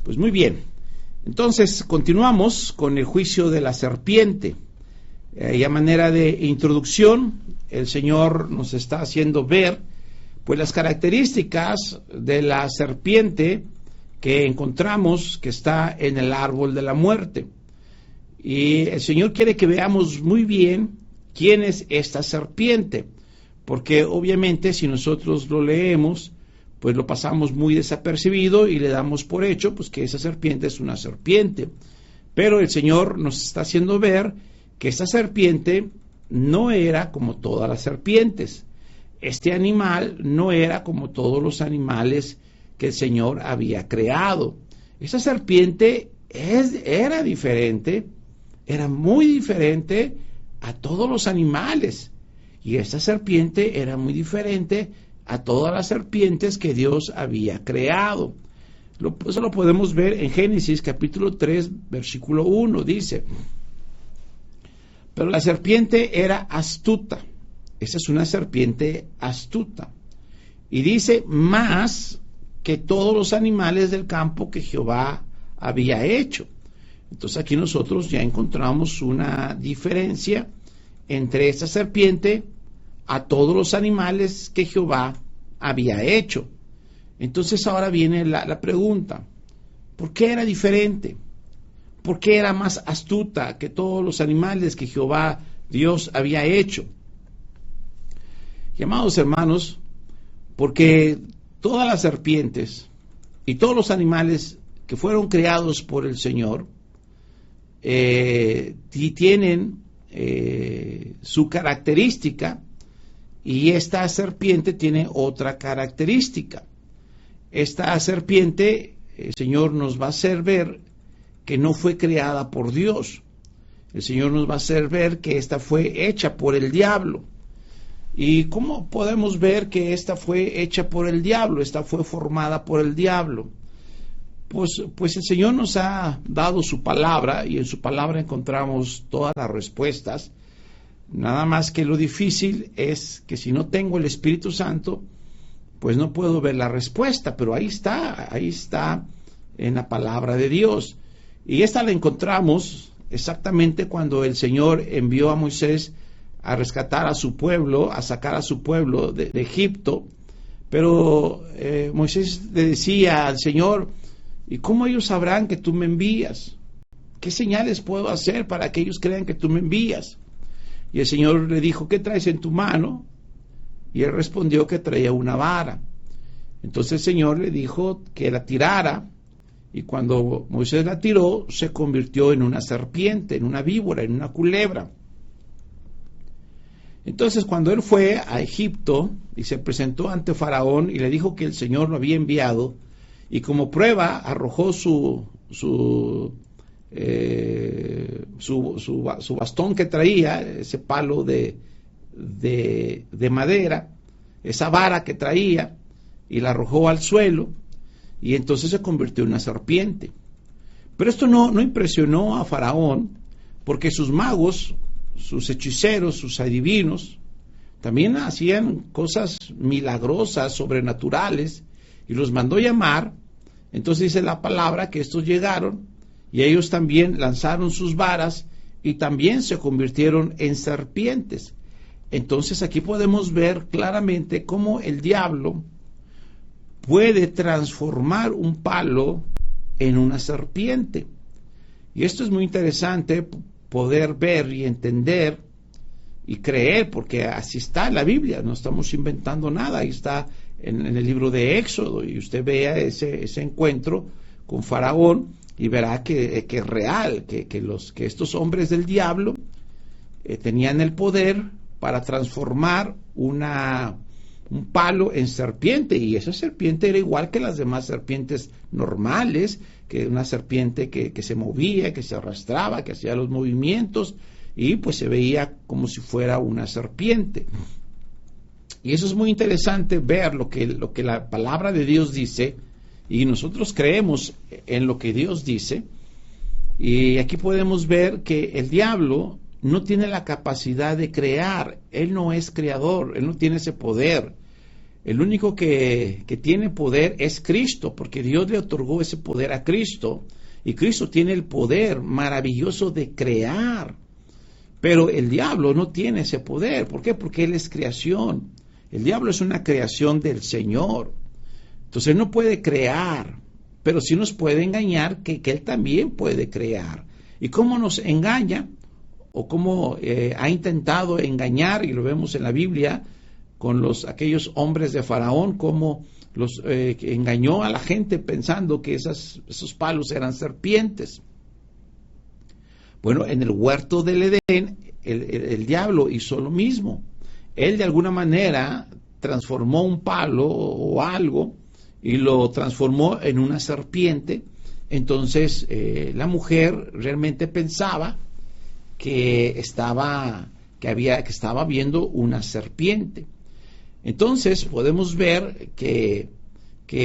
Pues muy bien, entonces continuamos con el juicio de la serpiente. Y a manera de introducción, el Señor nos está haciendo ver pues las características de la serpiente que encontramos que está en el árbol de la muerte. Y el Señor quiere que veamos muy bien quién es esta serpiente, porque obviamente si nosotros lo leemos, pues lo pasamos muy desapercibido y le damos por hecho pues que esa serpiente es una serpiente. Pero el Señor nos está haciendo ver que esta serpiente no era como todas las serpientes. Este animal no era como todos los animales que el Señor había creado. Esa serpiente era diferente, era muy diferente a todos los animales. Y esta serpiente era muy diferente a todas las serpientes que Dios había creado. Eso lo podemos ver en Génesis capítulo 3, versículo 1, dice: pero la serpiente era astuta. Esa es una serpiente astuta. Y dice, más que todos los animales del campo que Jehová había hecho. Entonces aquí nosotros ya encontramos una diferencia entre esta serpiente a todos los animales que Jehová había hecho. Entonces ahora viene la pregunta, ¿por qué era diferente? ¿Por qué era más astuta que todos los animales que Jehová Dios había hecho? Y amados hermanos, porque todas las serpientes y todos los animales que fueron creados por el Señor tienen su característica, y esta serpiente tiene otra característica. Esta serpiente, el Señor nos va a hacer ver que no fue creada por Dios. El Señor nos va a hacer ver que esta fue hecha por el diablo. ¿Y cómo podemos ver que esta fue hecha por el diablo? Esta fue formada por el diablo. Pues el Señor nos ha dado su palabra, y en su palabra encontramos todas las respuestas. Nada más que lo difícil es que si no tengo el Espíritu Santo, pues no puedo ver la respuesta, pero ahí está en la palabra de Dios. Y esta la encontramos exactamente cuando el Señor envió a Moisés a rescatar a su pueblo, a sacar a su pueblo de Egipto. Pero Moisés le decía al Señor, ¿y cómo ellos sabrán que tú me envías? ¿Qué señales puedo hacer para que ellos crean que tú me envías? Y el Señor le dijo, ¿qué traes en tu mano? Y él respondió que traía una vara. Entonces el Señor le dijo que la tirara, y cuando Moisés la tiró, se convirtió en una serpiente, en una víbora, en una culebra. Entonces cuando él fue a Egipto y se presentó ante Faraón y le dijo que el Señor lo había enviado, y como prueba arrojó su bastón que traía, ese palo de madera, esa vara que traía, y la arrojó al suelo, y entonces se convirtió en una serpiente. Pero esto no impresionó a Faraón, porque sus magos, sus hechiceros, sus adivinos, también hacían cosas milagrosas, sobrenaturales, y los mandó llamar. Entonces dice la palabra que estos llegaron, y ellos también lanzaron sus varas, y también se convirtieron en serpientes. Entonces aquí podemos ver claramente cómo el diablo puede transformar un palo en una serpiente. Y esto es muy interesante poder ver y entender y creer, porque así está en la Biblia, no estamos inventando nada, ahí está en el libro de Éxodo, y usted vea ese encuentro con Faraón y verá que es real, que estos hombres del diablo tenían el poder para transformar un palo en serpiente, y esa serpiente era igual que las demás serpientes normales, que una serpiente que se movía, que se arrastraba, que hacía los movimientos, y pues se veía como si fuera una serpiente. Y eso es muy interesante ver lo que la palabra de Dios dice, y nosotros creemos en lo que Dios dice. Y aquí podemos ver que el diablo no tiene la capacidad de crear, él no es creador, él no tiene ese poder. El único que tiene poder es Cristo, porque Dios le otorgó ese poder a Cristo, y Cristo tiene el poder maravilloso de crear. Pero el diablo no tiene ese poder. ¿Por qué? Porque él es creación. El diablo es una creación del Señor. Entonces no puede crear, pero sí nos puede engañar que él también puede crear. ¿Y cómo nos engaña? O cómo ha intentado engañar, y lo vemos en la Biblia, con aquellos hombres de Faraón, cómo los engañó a la gente pensando que esos palos eran serpientes. Bueno, en el huerto del Edén, el diablo hizo lo mismo. Él de alguna manera transformó un palo o algo y lo transformó en una serpiente. Entonces la mujer realmente pensaba que estaba viendo una serpiente. Entonces podemos ver que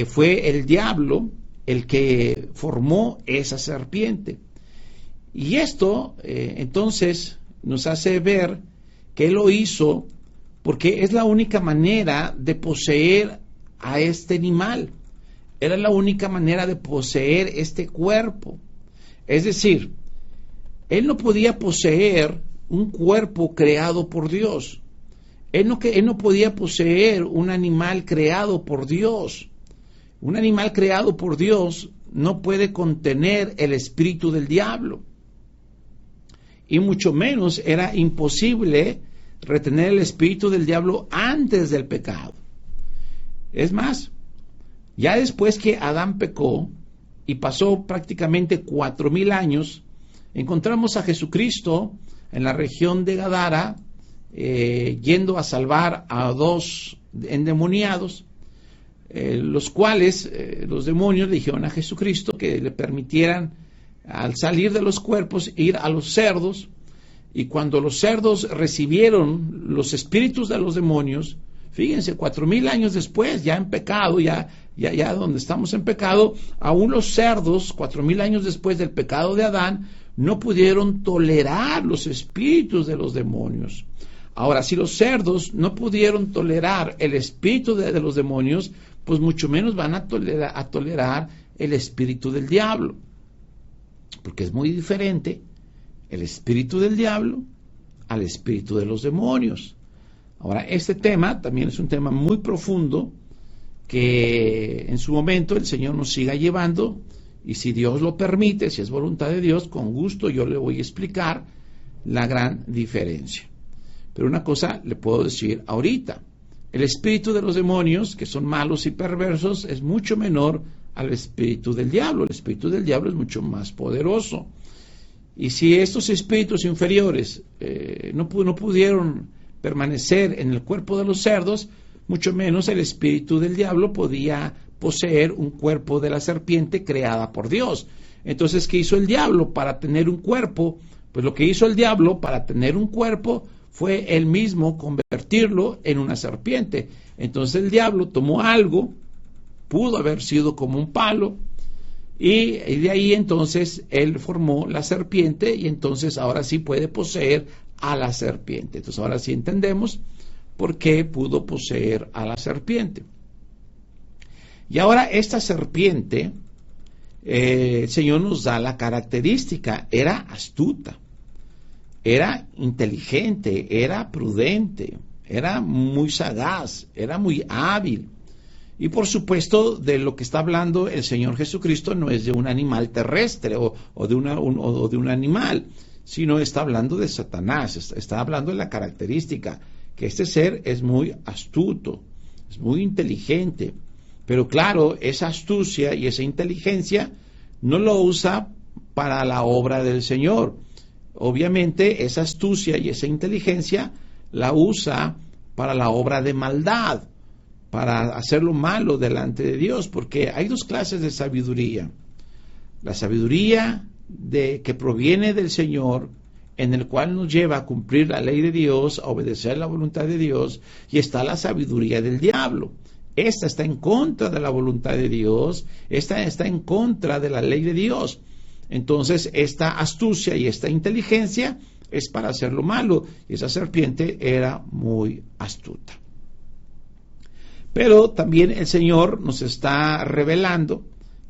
fue el diablo el que formó esa serpiente. Y esto entonces nos hace ver que él lo hizo porque es la única manera de poseer a este animal. Era la única manera de poseer este cuerpo. Es decir, él no podía poseer un cuerpo creado por Dios. Él no podía poseer un animal creado por Dios. Un animal creado por Dios no puede contener el espíritu del diablo. Y mucho menos era imposible retener el espíritu del diablo antes del pecado. Es más, ya después que Adán pecó y pasó prácticamente 4,000 años, encontramos a Jesucristo en la región de Gadara, yendo a salvar a 2 endemoniados, los cuales los demonios le dijeron a Jesucristo que le permitieran, al salir de los cuerpos, ir a los cerdos. Y cuando los cerdos recibieron los espíritus de los demonios, fíjense, 4,000 años después, ya en pecado, ya donde estamos en pecado, aún los cerdos, 4,000 años después del pecado de Adán, no pudieron tolerar los espíritus de los demonios. Ahora, si los cerdos no pudieron tolerar el espíritu de los demonios, pues mucho menos van a tolerar el espíritu del diablo. Porque es muy diferente el espíritu del diablo al espíritu de los demonios. Ahora, este tema también es un tema muy profundo que en su momento el Señor nos siga llevando, y si Dios lo permite, si es voluntad de Dios, con gusto yo le voy a explicar la gran diferencia. Pero una cosa le puedo decir ahorita: el espíritu de los demonios, que son malos y perversos, es mucho menor al espíritu del diablo. El espíritu del diablo es mucho más poderoso. Y si estos espíritus inferiores no pudieron permanecer en el cuerpo de los cerdos, mucho menos el espíritu del diablo podía poseer un cuerpo de la serpiente creada por Dios. Entonces, ¿qué hizo el diablo para tener un cuerpo? Pues lo que hizo el diablo para tener un cuerpo fue él mismo convertirlo en una serpiente. Entonces el diablo tomó algo, pudo haber sido como un palo, y de ahí entonces él formó la serpiente, y entonces ahora sí puede poseer a la serpiente. Entonces ahora sí entendemos por qué pudo poseer a la serpiente. Y ahora esta serpiente, el Señor nos da la característica: era astuta, era inteligente, era prudente, era muy sagaz, era muy hábil. Y por supuesto, de lo que está hablando el Señor Jesucristo no es de un animal terrestre o de un animal, sino está hablando de Satanás. Está hablando de la característica que este ser es muy astuto, es muy inteligente. Pero claro, esa astucia y esa inteligencia no lo usa para la obra del Señor. Obviamente esa astucia y esa inteligencia la usa para la obra de maldad, para hacer lo malo delante de Dios, porque hay 2 clases de sabiduría: la sabiduría que proviene del Señor, en el cual nos lleva a cumplir la ley de Dios, a obedecer la voluntad de Dios, y está la sabiduría del diablo. Esta está en contra de la voluntad de Dios, esta está en contra de la ley de Dios. Entonces esta astucia y esta inteligencia es para hacer lo malo, y esa serpiente era muy astuta. Pero también el Señor nos está revelando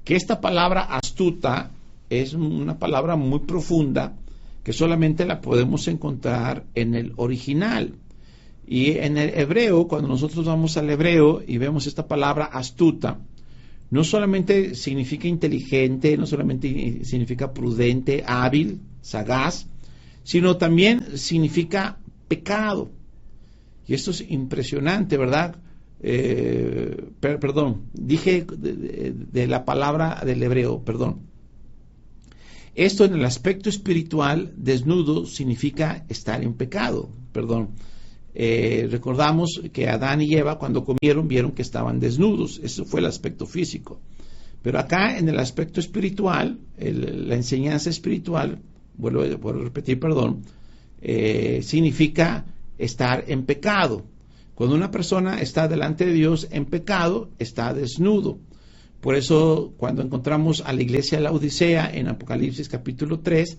que esta palabra astuta es una palabra muy profunda que solamente la podemos encontrar en el original. Y en el hebreo, cuando nosotros vamos al hebreo y vemos esta palabra astuta, no solamente significa inteligente, no solamente significa prudente, hábil, sagaz, sino también significa pecado. Y esto es impresionante, ¿verdad? Perdón, dije de la palabra del hebreo, perdón. Esto en el aspecto espiritual, desnudo significa estar en pecado, perdón. Recordamos que Adán y Eva cuando comieron vieron que estaban desnudos, eso fue el aspecto físico. Pero acá en el aspecto espiritual, la enseñanza espiritual, vuelvo a repetir, perdón, significa estar en pecado. Cuando una persona está delante de Dios en pecado, está desnudo. Por eso, cuando encontramos a la iglesia de la Odisea en Apocalipsis capítulo 3,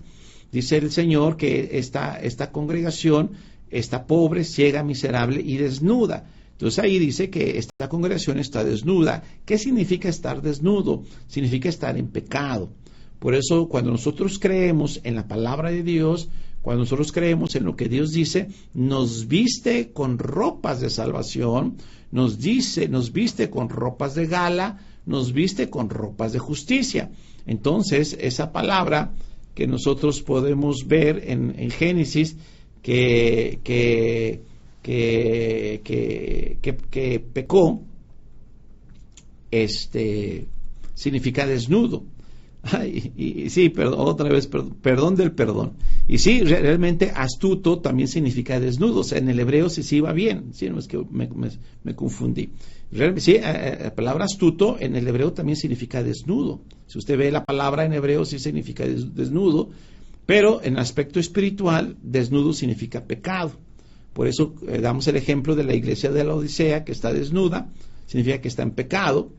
dice el Señor que esta congregación está pobre, ciega, miserable y desnuda. Entonces ahí dice que esta congregación está desnuda. ¿Qué significa estar desnudo? Significa estar en pecado. Por eso, cuando nosotros creemos en la palabra de Dios, cuando nosotros creemos en lo que Dios dice, nos viste con ropas de salvación, nos viste con ropas de gala, nos viste con ropas de justicia. Entonces, esa palabra que nosotros podemos ver en Génesis, que pecó, significa desnudo. Sí, perdón, otra vez, perdón del perdón. Y sí, realmente astuto también significa desnudo. O sea, en el hebreo sí va bien. Sí, no es que me confundí. Sí, la palabra astuto en el hebreo también significa desnudo. Si usted ve la palabra en hebreo, sí significa desnudo. Pero en aspecto espiritual, desnudo significa pecado. Por eso damos el ejemplo de la iglesia de la Odisea, que está desnuda, significa que está en pecado.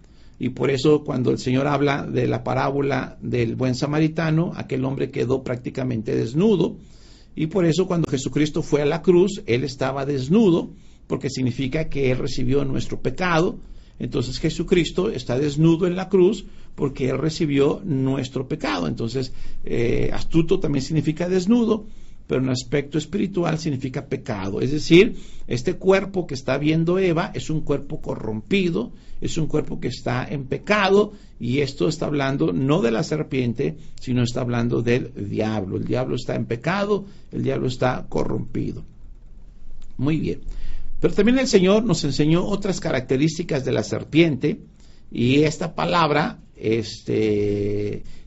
Y por eso cuando el Señor habla de la parábola del buen samaritano, aquel hombre quedó prácticamente desnudo. Y por eso cuando Jesucristo fue a la cruz, Él estaba desnudo, porque significa que Él recibió nuestro pecado. Entonces Jesucristo está desnudo en la cruz porque Él recibió nuestro pecado. Entonces astuto también significa desnudo, pero en aspecto espiritual significa pecado. Es decir, este cuerpo que está viendo Eva es un cuerpo corrompido, es un cuerpo que está en pecado, y esto está hablando no de la serpiente, sino está hablando del diablo. El diablo está en pecado, el diablo está corrompido. Muy bien. Pero también el Señor nos enseñó otras características de la serpiente, y esta palabra,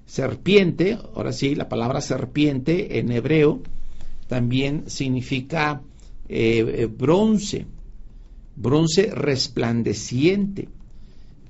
serpiente, ahora sí, la palabra serpiente en hebreo también significa bronce resplandeciente.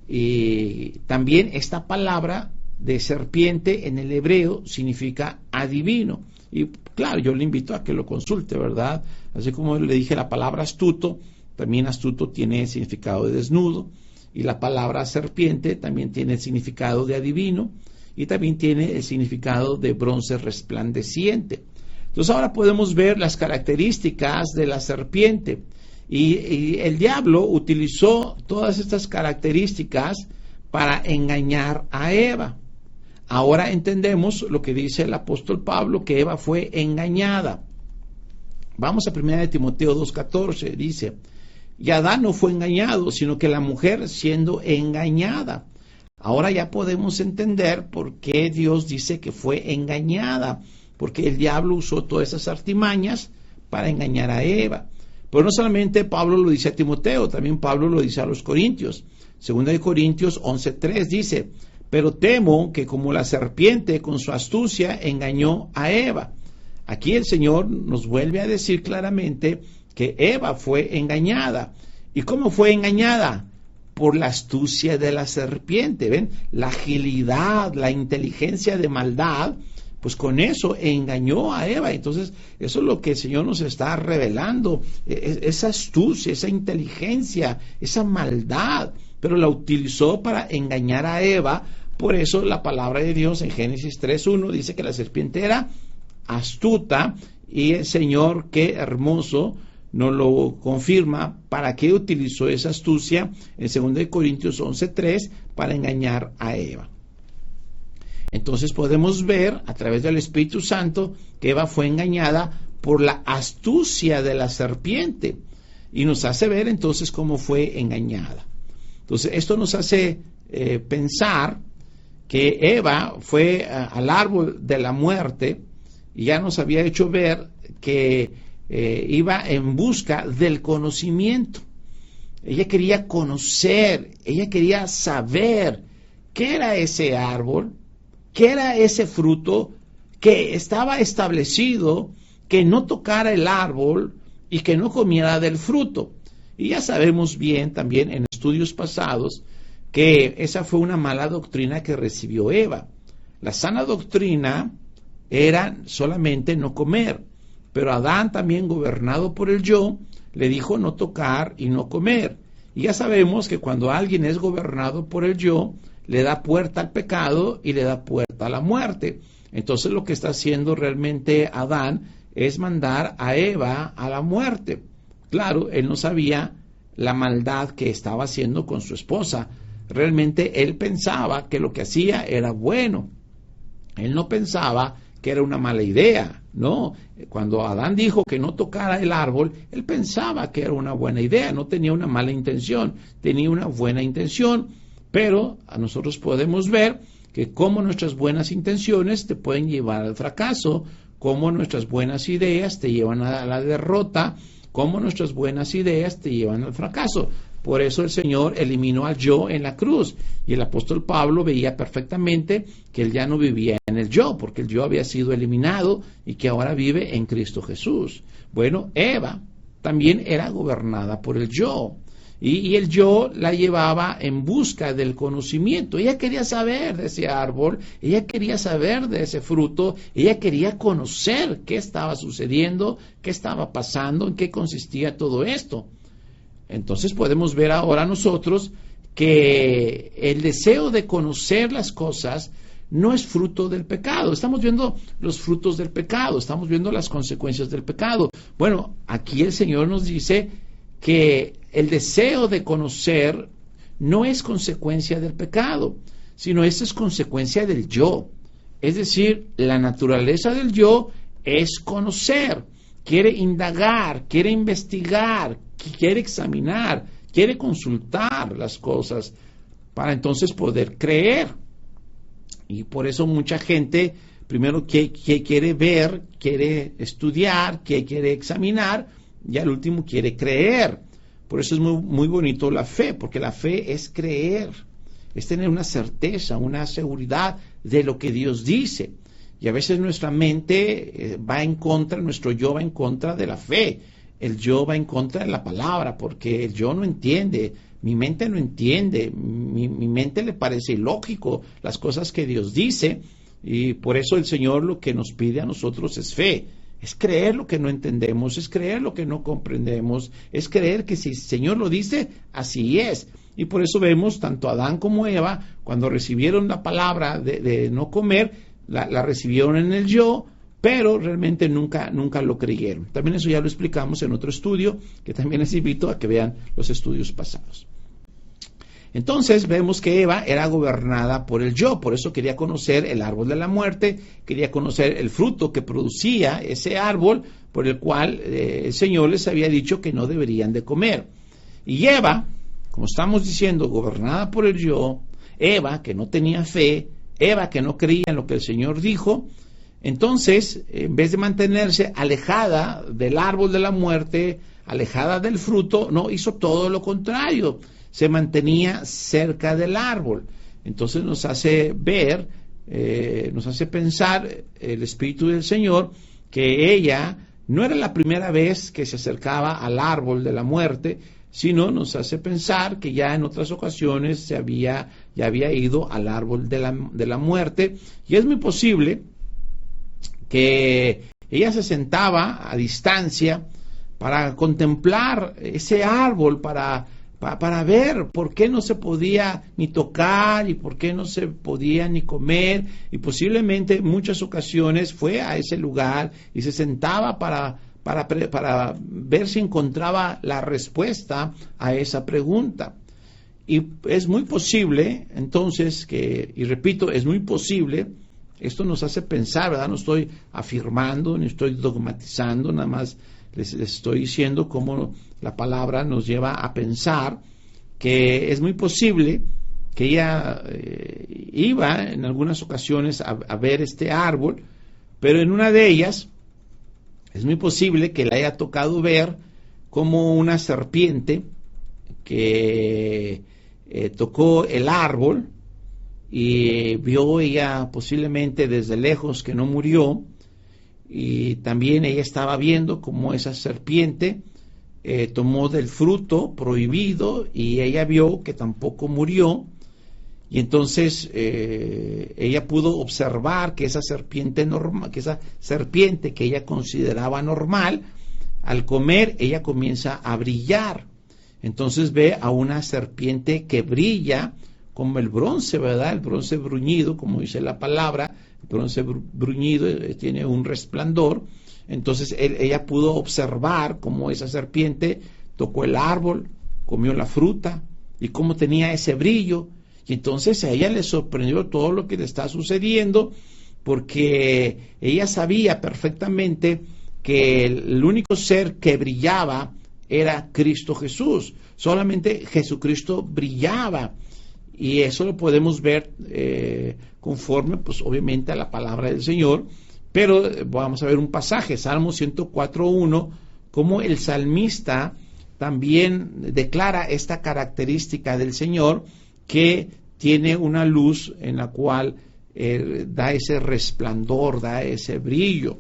Y también esta palabra de serpiente en el hebreo significa adivino. Y claro, yo le invito a que lo consulte, ¿verdad? Así como le dije, la palabra astuto, también astuto tiene significado de desnudo, y la palabra serpiente también tiene el significado de adivino, y también tiene el significado de bronce resplandeciente. Entonces ahora podemos ver las características de la serpiente, y el diablo utilizó todas estas características para engañar a Eva. Ahora entendemos lo que dice el apóstol Pablo, que Eva fue engañada. Vamos a 1 Timoteo 2:14, dice: y Adán no fue engañado, sino que la mujer siendo engañada. Ahora ya podemos entender por qué Dios dice que fue engañada, porque el diablo usó todas esas artimañas para engañar a Eva. Pero no solamente Pablo lo dice a Timoteo, también Pablo lo dice a los Corintios. 2 Corintios 11:3 dice: pero temo que como la serpiente con su astucia engañó a Eva. Aquí el Señor nos vuelve a decir claramente que Eva fue engañada. ¿Y cómo fue engañada? Por la astucia de la serpiente. ¿Ven? La agilidad, la inteligencia de maldad, pues con eso engañó a Eva. Entonces, eso es lo que el Señor nos está revelando, esa astucia, esa inteligencia, esa maldad, pero la utilizó para engañar a Eva. Por eso la palabra de Dios en Génesis 3:1 dice que la serpiente era astuta, y el Señor, qué hermoso, nos lo confirma para qué utilizó esa astucia en 2 Corintios 11:3 para engañar a Eva. Entonces podemos ver a través del Espíritu Santo que Eva fue engañada por la astucia de la serpiente y nos hace ver entonces cómo fue engañada. Entonces esto nos hace pensar que Eva fue al árbol de la muerte y ya nos había hecho ver que iba en busca del conocimiento. Ella quería conocer, ella quería saber qué era ese árbol, qué era ese fruto que estaba establecido que no tocara el árbol y que no comiera del fruto. Y ya sabemos bien también en estudios pasados que esa fue una mala doctrina que recibió Eva. La sana doctrina era solamente no comer, pero Adán, también gobernado por el yo, le dijo no tocar y no comer. Y ya sabemos que cuando alguien es gobernado por el yo, le da puerta al pecado y le da puerta a la muerte. Entonces lo que está haciendo realmente Adán es mandar a Eva a la muerte. Claro, él no sabía la maldad que estaba haciendo con su esposa. Realmente él pensaba que lo que hacía era bueno. Él no pensaba que era una mala idea, ¿no? Cuando Adán dijo que no tocara el árbol, él pensaba que era una buena idea, no tenía una mala intención, tenía una buena intención, pero a nosotros podemos ver que cómo nuestras buenas intenciones te pueden llevar al fracaso, cómo nuestras buenas ideas te llevan a la derrota, cómo nuestras buenas ideas te llevan al fracaso. Por eso el Señor eliminó al yo en la cruz. Y el apóstol Pablo veía perfectamente que él ya no vivía en el yo, porque el yo había sido eliminado y que ahora vive en Cristo Jesús. Bueno, Eva también era gobernada por el yo. Y el yo la llevaba en busca del conocimiento. Ella quería saber de ese árbol, ella quería saber de ese fruto, ella quería conocer qué estaba sucediendo, qué estaba pasando, en qué consistía todo esto. Entonces podemos ver ahora nosotros que el deseo de conocer las cosas no es fruto del pecado. Estamos viendo los frutos del pecado, estamos viendo las consecuencias del pecado. Bueno, aquí el Señor nos dice que el deseo de conocer no es consecuencia del pecado, sino es consecuencia del yo. Es decir, la naturaleza del yo es conocer, quiere indagar, quiere investigar, quiere examinar, quiere consultar las cosas para entonces poder creer. Y por eso mucha gente primero que quiere ver, quiere estudiar, que quiere examinar, y al último quiere creer. Por eso es muy bonito la fe, porque la fe es creer, es tener una certeza, una seguridad de lo que Dios dice. Y a veces nuestra mente va en contra, nuestro yo va en contra de la fe. El yo va en contra de la palabra, porque el yo no entiende, mi mente no entiende, mi mente le parece ilógico las cosas que Dios dice, y por eso el Señor lo que nos pide a nosotros es fe, es creer lo que no entendemos, es creer lo que no comprendemos, es creer que si el Señor lo dice, así es. Y por eso vemos tanto Adán como Eva, cuando recibieron la palabra de no comer, la recibieron en el yo, pero realmente nunca lo creyeron. También eso ya lo explicamos en otro estudio, que también les invito a que vean los estudios pasados. Entonces vemos que Eva era gobernada por el yo, por eso quería conocer el árbol de la muerte, quería conocer el fruto que producía ese árbol, por el cual el Señor les había dicho que no deberían de comer. Y Eva, como estamos diciendo, gobernada por el yo, Eva que no tenía fe, Eva que no creía en lo que el Señor dijo, entonces, en vez de mantenerse alejada del árbol de la muerte, alejada del fruto, no, hizo todo lo contrario, se mantenía cerca del árbol. Entonces nos hace ver, nos hace pensar el Espíritu del Señor que ella no era la primera vez que se acercaba al árbol de la muerte, sino nos hace pensar que ya en otras ocasiones ya había ido al árbol de la muerte, y es muy posible que ella se sentaba a distancia para contemplar ese árbol, para ver por qué no se podía ni tocar y por qué no se podía ni comer, y posiblemente en muchas ocasiones fue a ese lugar y se sentaba para para ver si encontraba la respuesta a esa pregunta. Y es muy posible, entonces, y repito, es muy posible, esto nos hace pensar, ¿verdad? No estoy afirmando, ni estoy dogmatizando, nada más les estoy diciendo cómo la palabra nos lleva a pensar que es muy posible que ella iba en algunas ocasiones a ver este árbol, pero en una de ellas es muy posible que le haya tocado ver como una serpiente que tocó el árbol y vio ella posiblemente desde lejos que no murió, y también ella estaba viendo como esa serpiente tomó del fruto prohibido y ella vio que tampoco murió, y entonces ella pudo observar que esa serpiente que ella consideraba normal, al comer ella comienza a brillar. Entonces ve a una serpiente que brilla como el bronce, ¿verdad? El bronce bruñido, como dice la palabra, el bronce bruñido tiene un resplandor. Entonces ella pudo observar cómo esa serpiente tocó el árbol, comió la fruta y cómo tenía ese brillo. Y entonces a ella le sorprendió todo lo que le está sucediendo, porque ella sabía perfectamente que el único ser que brillaba era Cristo Jesús. Solamente Jesucristo brillaba, y eso lo podemos ver conforme, pues obviamente, a la palabra del Señor. Pero vamos a ver un pasaje, Salmo 104:1, como el salmista también declara esta característica del Señor, que tiene una luz en la cual da ese resplandor, da ese brillo.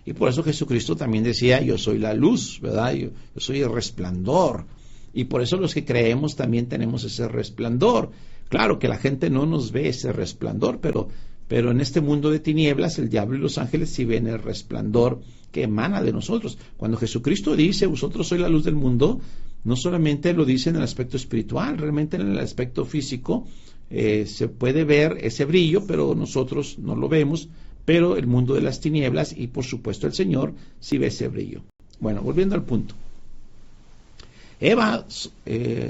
Y por eso Jesucristo también decía, yo soy la luz, ¿verdad? Yo soy el resplandor. Y por eso los que creemos también tenemos ese resplandor. Claro que la gente no nos ve ese resplandor, pero en este mundo de tinieblas, el diablo y los ángeles sí ven el resplandor que emana de nosotros. Cuando Jesucristo dice, vosotros sois la luz del mundo, no solamente lo dice en el aspecto espiritual, realmente en el aspecto físico se puede ver ese brillo, pero nosotros no lo vemos. Pero el mundo de las tinieblas y por supuesto el Señor sí ve ese brillo. Bueno, volviendo al punto. Eva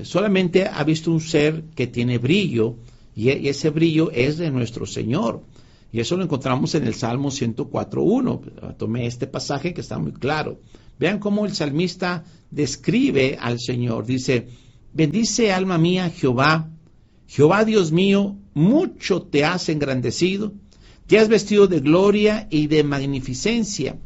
solamente ha visto un ser que tiene brillo, y ese brillo es de nuestro Señor. Y eso lo encontramos en el Salmo 104:1. Tomé este pasaje que está muy claro. Vean cómo el salmista describe al Señor. Dice, bendice alma mía Jehová, Jehová Dios mío, mucho te has engrandecido. Te has vestido de gloria y de magnificencia,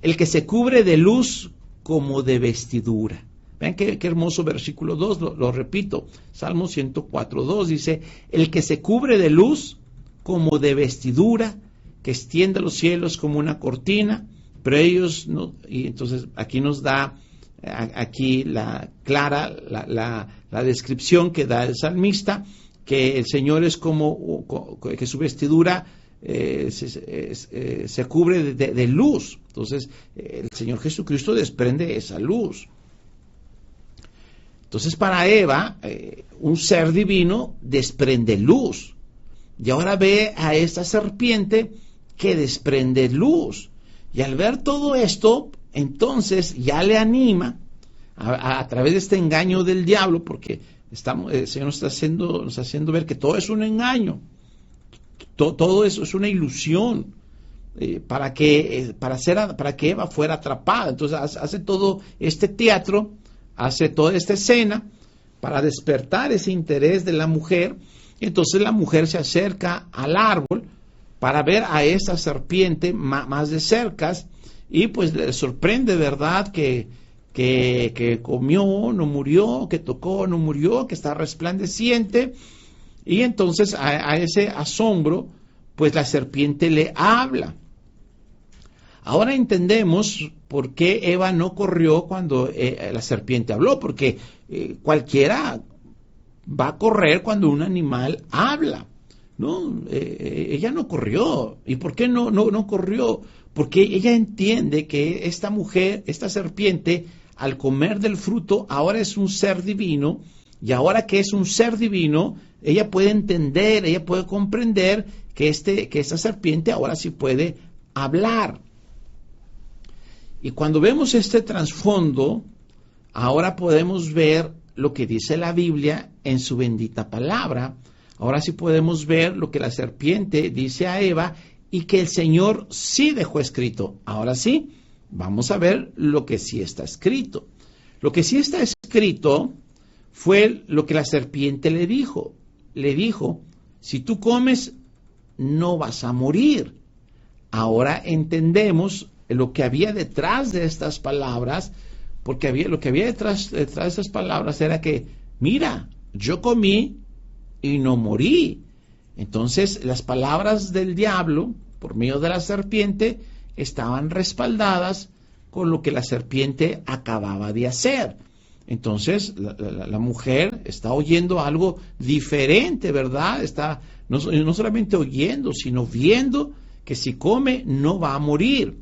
el que se cubre de luz como de vestidura. Vean qué hermoso versículo 2, lo repito, Salmo 104:2 dice, el que se cubre de luz como de vestidura, que extiende los cielos como una cortina, pero ellos no. Y entonces aquí nos da aquí la descripción que da el salmista, que el Señor es como que su vestidura se cubre de luz. Entonces el Señor Jesucristo desprende esa luz. Entonces para Eva un ser divino desprende luz, y ahora ve a esta serpiente que desprende luz, y al ver todo esto entonces ya le anima a través de este engaño del diablo, porque el Señor nos está haciendo ver que todo es un engaño. Todo eso es una ilusión para que Eva fuera atrapada. Entonces hace todo este teatro, hace toda esta escena para despertar ese interés de la mujer. Y entonces la mujer se acerca al árbol para ver a esa serpiente más de cerca, y pues le sorprende, ¿verdad?, que comió, no murió, que tocó, no murió, que está resplandeciente. Y entonces a ese asombro, pues la serpiente le habla. Ahora entendemos por qué Eva no corrió cuando la serpiente habló, porque cualquiera va a correr cuando un animal habla, ¿no? Ella no corrió. ¿Y por qué no corrió? Porque ella entiende que esta mujer, esta serpiente, al comer del fruto, ahora es un ser divino, y ahora que es un ser divino, ella puede entender, ella puede comprender que esta serpiente ahora sí puede hablar. Y cuando vemos este trasfondo, ahora podemos ver lo que dice la Biblia en su bendita palabra. Ahora sí podemos ver lo que la serpiente dice a Eva y que el Señor sí dejó escrito. Ahora sí, vamos a ver lo que sí está escrito. Lo que sí está escrito fue lo que la serpiente le dijo. Le dijo, si tú comes, no vas a morir. Ahora entendemos lo que había detrás de estas palabras, porque lo que había detrás de estas palabras era que, mira, yo comí y no morí. Entonces, las palabras del diablo, por medio de la serpiente, estaban respaldadas con lo que la serpiente acababa de hacer. Entonces, la mujer está oyendo algo diferente, ¿verdad? Está no solamente oyendo, sino viendo que si come no va a morir.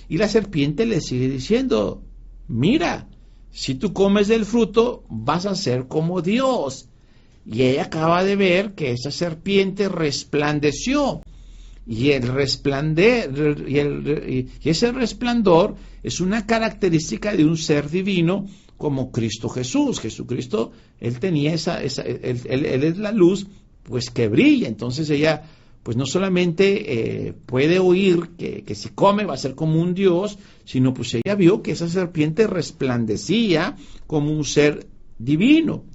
Y la serpiente le sigue diciendo, mira, si tú comes del fruto, vas a ser como Dios. Y ella acaba de ver que esa serpiente resplandeció. Y el y ese resplandor es una característica de un ser divino como Cristo Jesús. Jesucristo, él tenía él es la luz, pues que brilla. Entonces ella, pues no solamente puede oír que si come va a ser como un Dios, sino pues ella vio que esa serpiente resplandecía como un ser divino.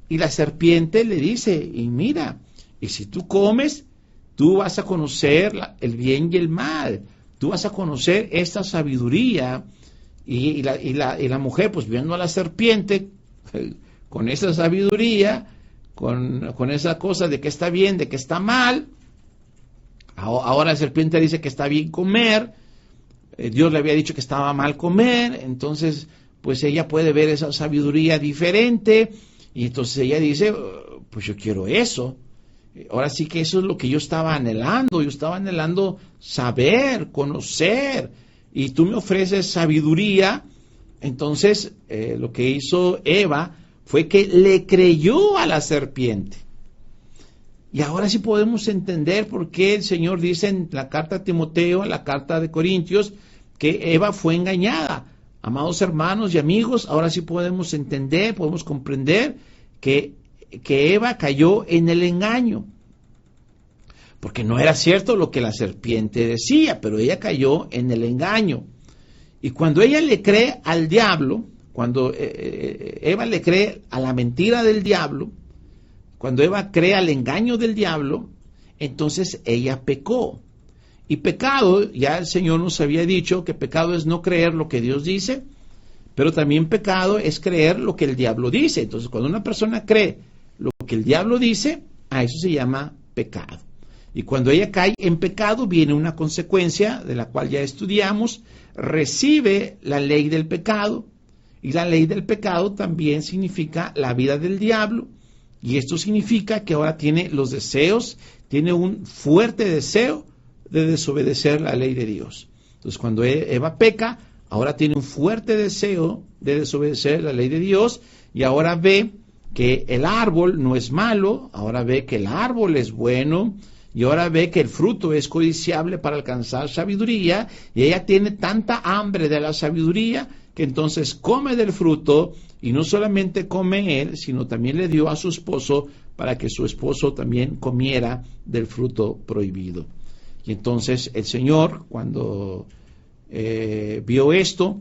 Y la serpiente le dice, y mira, y si tú comes, tú vas a conocer el bien y el mal, tú vas a conocer esta sabiduría. Y la mujer, pues viendo a la serpiente con esa sabiduría, con esa cosa de que está bien, de que está mal, ahora la serpiente dice que está bien comer, Dios le había dicho que estaba mal comer, entonces pues ella puede ver esa sabiduría diferente, y entonces ella dice, pues yo quiero eso. Ahora sí que eso es lo que yo estaba anhelando saber, conocer, y tú me ofreces sabiduría. Entonces lo que hizo Eva fue que le creyó a la serpiente. Y ahora sí podemos entender por qué el Señor dice en la carta a Timoteo, en la carta de Corintios, que Eva fue engañada. Amados hermanos y amigos, ahora sí podemos entender, podemos comprender que Eva cayó en el engaño. Porque no era cierto lo que la serpiente decía, pero ella cayó en el engaño. Y cuando ella le cree al diablo, cuando Eva le cree a la mentira del diablo, cuando Eva cree al engaño del diablo, entonces ella pecó. Y pecado, ya el Señor nos había dicho que pecado es no creer lo que Dios dice, pero también pecado es creer lo que el diablo dice. Entonces, cuando una persona cree lo que el diablo dice, a eso se llama pecado. Y cuando ella cae en pecado, viene una consecuencia de la cual ya estudiamos, recibe la ley del pecado, y la ley del pecado también significa la vida del diablo, y esto significa que ahora tiene los deseos, tiene un fuerte deseo de desobedecer la ley de Dios. Entonces, cuando Eva peca, ahora tiene un fuerte deseo de desobedecer la ley de Dios, y ahora ve que el árbol no es malo, ahora ve que el árbol es bueno, y ahora ve que el fruto es codiciable para alcanzar sabiduría, y ella tiene tanta hambre de la sabiduría que entonces come del fruto, y no solamente come él, sino también le dio a su esposo para que su esposo también comiera del fruto prohibido. Y entonces el Señor, cuando vio esto,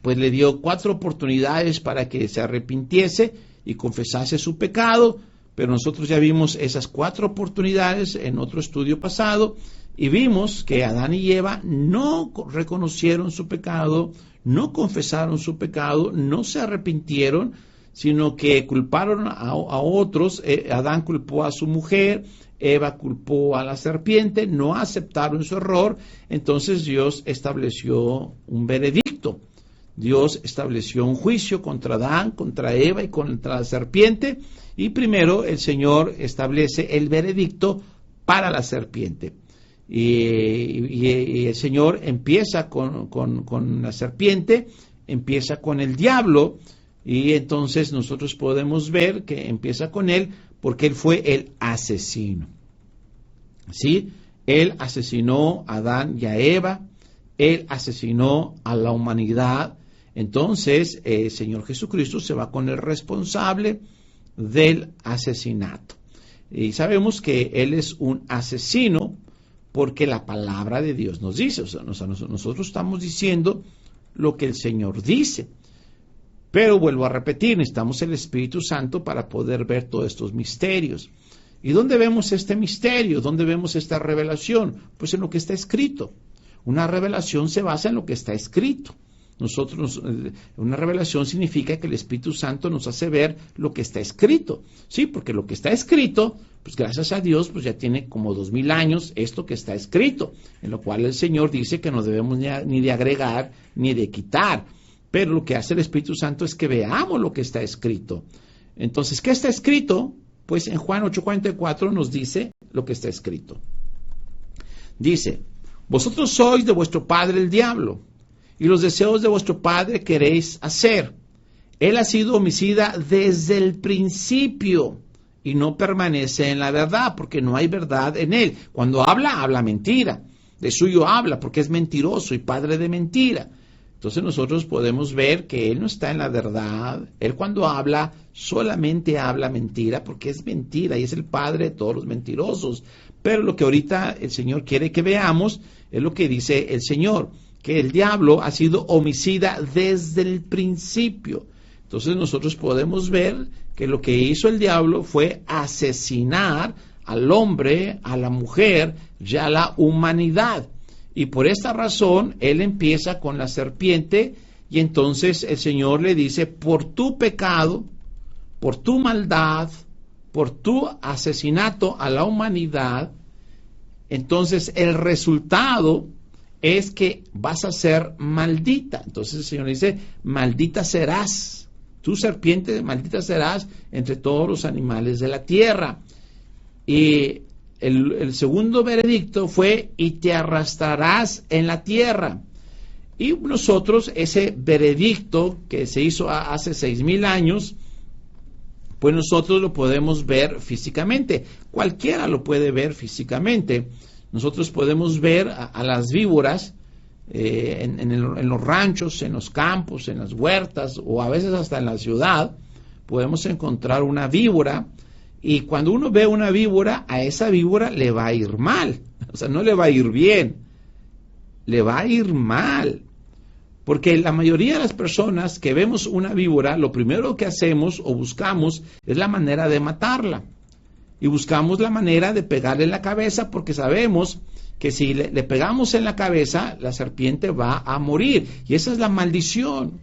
pues le dio 4 oportunidades para que se arrepintiese y confesase su pecado. Pero nosotros ya vimos esas 4 oportunidades en otro estudio pasado y vimos que Adán y Eva no reconocieron su pecado, no confesaron su pecado, no se arrepintieron, sino que culparon a otros. Adán culpó a su mujer, Eva culpó a la serpiente, no aceptaron su error. Entonces Dios estableció un veredicto. Dios estableció un juicio contra Adán, contra Eva y contra la serpiente. Y primero el Señor establece el veredicto para la serpiente. Y el Señor empieza con la serpiente, empieza con el diablo, y entonces nosotros podemos ver que empieza con él porque él fue el asesino. ¿Sí? Él asesinó a Adán y a Eva, Él asesinó a la humanidad. Entonces, el Señor Jesucristo se va con el responsable del asesinato. Y sabemos que Él es un asesino porque la palabra de Dios nos dice. O sea, nosotros estamos diciendo lo que el Señor dice. Pero vuelvo a repetir, necesitamos el Espíritu Santo para poder ver todos estos misterios. ¿Y dónde vemos este misterio? ¿Dónde vemos esta revelación? Pues en lo que está escrito. Una revelación se basa en lo que está escrito. Una revelación significa que el Espíritu Santo nos hace ver lo que está escrito. Sí, porque lo que está escrito, pues gracias a Dios, pues ya tiene como 2000 años esto que está escrito, en lo cual el Señor dice que no debemos ni de agregar ni de quitar. Pero lo que hace el Espíritu Santo es que veamos lo que está escrito. Entonces, ¿qué está escrito? Pues en Juan 8:44 nos dice lo que está escrito. Dice: vosotros sois de vuestro padre el diablo, y los deseos de vuestro padre queréis hacer. Él ha sido homicida desde el principio y no permanece en la verdad, porque no hay verdad en él. Cuando habla, habla mentira. De suyo habla, porque es mentiroso y padre de mentira. Entonces nosotros podemos ver que él no está en la verdad. Él cuando habla, solamente habla mentira, porque es mentira y es el padre de todos los mentirosos. Pero lo que ahorita el Señor quiere que veamos es lo que dice el Señor, que el diablo ha sido homicida desde el principio. Entonces nosotros podemos ver que lo que hizo el diablo fue asesinar al hombre, a la mujer y a la humanidad. Y por esta razón, él empieza con la serpiente y entonces el Señor le dice: por tu pecado, por tu maldad, por tu asesinato a la humanidad, entonces el resultado es que vas a ser maldita. Entonces el Señor dice: maldita serás, tú serpiente, maldita serás entre todos los animales de la tierra. Y el segundo veredicto fue: y te arrastrarás en la tierra. Y nosotros, ese veredicto que se hizo hace 6000 años, pues nosotros lo podemos ver físicamente. Cualquiera lo puede ver físicamente. Nosotros podemos ver a las víboras en los ranchos, en los campos, en las huertas, o a veces hasta en la ciudad. Podemos encontrar una víbora. Y cuando uno ve una víbora, a esa víbora le va a ir mal. O sea, no le va a ir bien, le va a ir mal. Porque la mayoría de las personas que vemos una víbora, lo primero que hacemos o buscamos es la manera de matarla. Y buscamos la manera de pegarle en la cabeza, porque sabemos que si le pegamos en la cabeza, la serpiente va a morir. Y esa es la maldición.